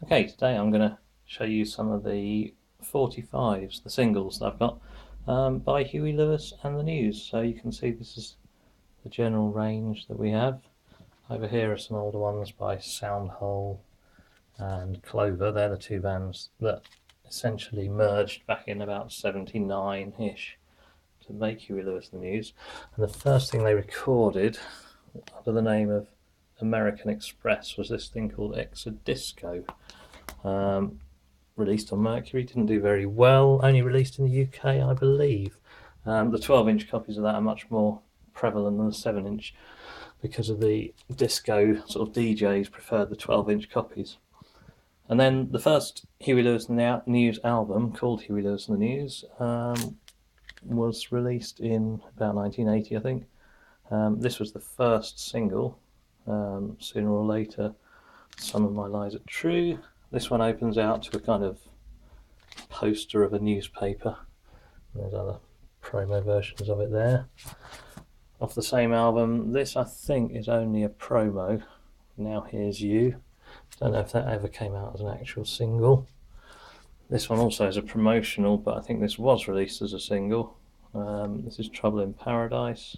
Okay, today I'm going to show you some of the 45s, the singles that I've got by Huey Lewis and the News. So you can see this is the general range that we have. Over here are some older ones by Soundhole and Clover. They're the two bands that essentially merged back in about 79-ish to make Huey Lewis and the News. And the first thing they recorded under the name of American Express was this thing called Exodisco. Released on Mercury, didn't do very well, only released in the UK, I believe. The 12-inch copies of that are much more prevalent than the 7-inch because of the disco sort of DJs preferred the 12-inch copies. And then the first Huey Lewis and the News album, called Huey Lewis and the News, was released in about 1980, I think. This was the first single. Sooner or later, Some of My Lies Are True. This one opens out to a kind of poster of a newspaper. There's other promo versions of it there. Off the same album, this I think is only a promo. Now Here's You. Don't know if that ever came out as an actual single. This one also is a promotional, but I think this was released as a single. This is Trouble in Paradise.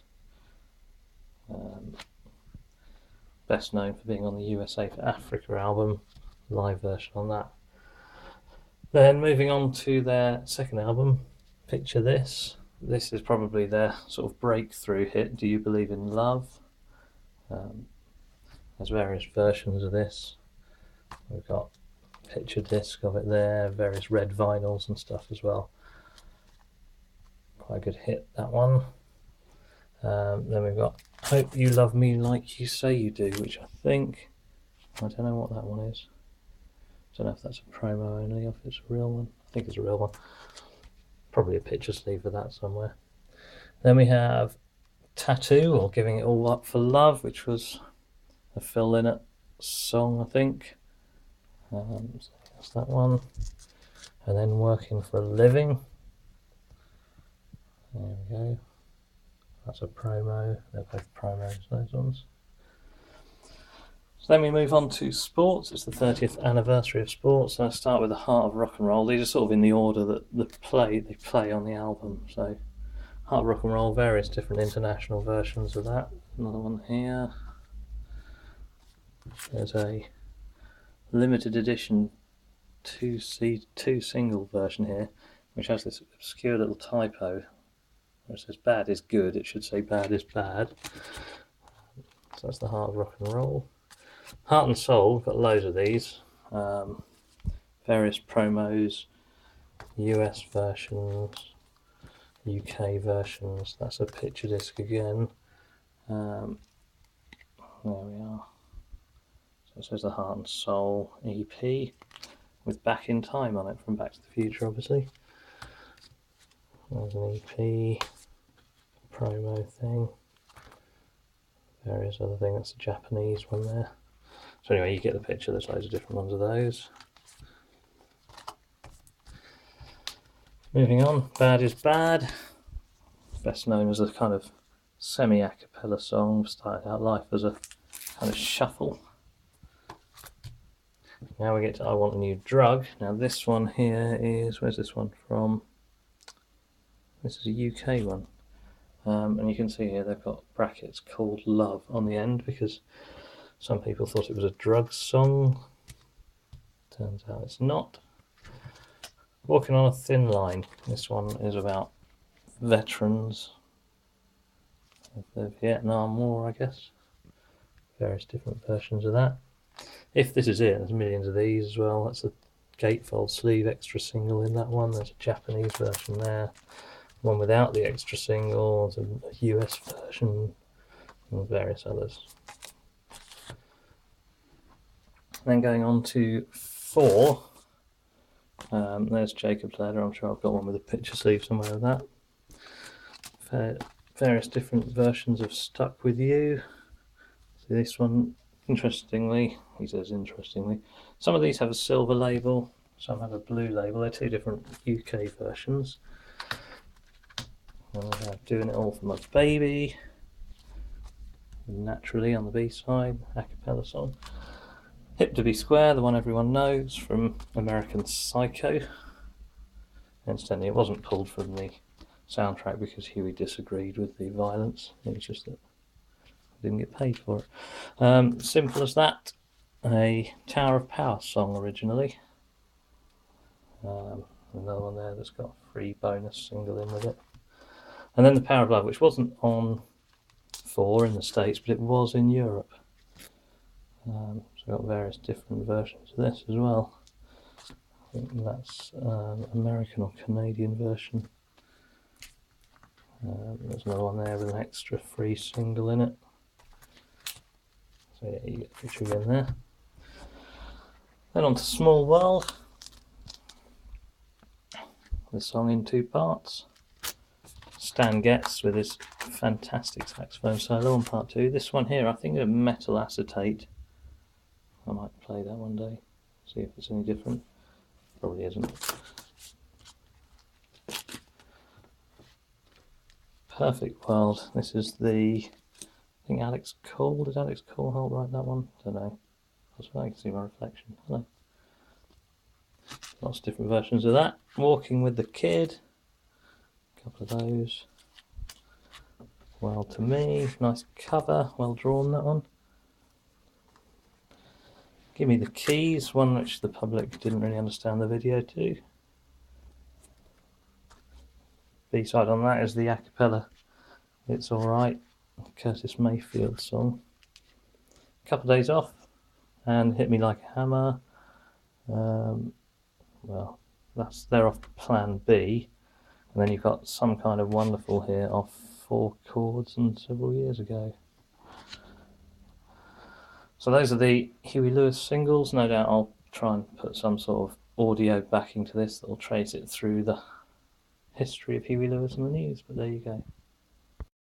Best known for being on the USA for Africa album, live version on that. Then moving on to their second album, Picture This. This is probably their sort of breakthrough hit, Do You Believe in Love? There's various versions of this. We've got picture disc of it there, various red vinyls and stuff as well. Quite a good hit, that one. Then we've got Hope You Love Me Like You Say You Do, which I don't know what that one is. I don't know if that's a promo only or if it's a real one. I think it's a real one. Probably a picture sleeve of that somewhere. Then we have Tattoo, or Giving It All Up for Love, which was a Phil Lynott song, I think. So that's that one. And then Working for a Living. There we go. That's a promo. They're both promos, those ones. So then we move on to Sports. It's the 30th anniversary of Sports. And I start with the Heart of Rock and Roll. These are sort of in the order that they play on the album. So Heart of Rock and Roll, various different international versions of that. Another one here. There's a limited edition two single version here, which has this obscure little typo where it says bad is good. It should say bad is bad. So that's the Heart of Rock and Roll. Heart and Soul, got loads of these. Various promos, US versions, UK versions. That's a picture disc again. There we are. So it says the Heart and Soul EP with Back in Time on it from Back to the Future, obviously. There's an EP promo thing. Various other things. That's a Japanese one there. So anyway, you get the picture. There's loads of different ones of those. Moving on, Bad is Bad. Best known as a kind of semi-a cappella song. Started out life as a kind of shuffle. Now we get to I Want a New Drug. Now this one here is, where's this one from? This is a UK one. And you can see here they've got brackets called Love on the end because some people thought it was a drugs song. Turns out it's not. Walking on a Thin Line. This one is about veterans of the Vietnam War, I guess. Various different versions of that. If This Is It, there's millions of these as well. That's a gatefold sleeve extra single in that one. There's a Japanese version there. One without the extra single. There's a US version and various others. Then going on to 4. There's Jacob's Ladder. I'm sure I've got one with a picture sleeve somewhere of that. Various different versions of Stuck With You. So this one, interestingly, he says interestingly, some of these have a silver label, some have a blue label. They're two different UK versions. And we have Doing It All For My Baby, Naturally on the B-side, a cappella song. Hip to Be Square, the one everyone knows from American Psycho. Incidentally, it wasn't pulled from the soundtrack because Huey disagreed with the violence. It was just that he didn't get paid for it. Simple as that. A Tower of Power song originally. Another one there that's got a free bonus single in with it. And then The Power of Love, which wasn't on 4 in the States, but it was in Europe. So we've got various different versions of this as well. I think that's American or Canadian version. There's another one there with an extra free single in it. So yeah, you get the picture again there. Then on to Small World. The song in 2 parts. Stan Getz with his fantastic saxophone solo on part 2. This one here, I think, a metal acetate. I might play that one day, see if it's any different. Probably isn't. Perfect World. This is the, I think Alex Cole. Did Alex Cole help write that one? Don't know. I can see my reflection. Hello. Lots of different versions of that. Walking with the Kid. A couple of those. Well to Me. Nice cover. Well drawn, that one. Give Me the Keys. One which the public didn't really understand the video to. B-side on that is the a cappella It's Alright, Curtis Mayfield song. A couple of days off and Hit Me Like a Hammer. Well, they're off plan B, and then you've got Some Kind of Wonderful here off 4 chords and several years ago. So those are the Huey Lewis singles. No doubt I'll try and put some sort of audio backing to this that will trace it through the history of Huey Lewis and the news, but there you go.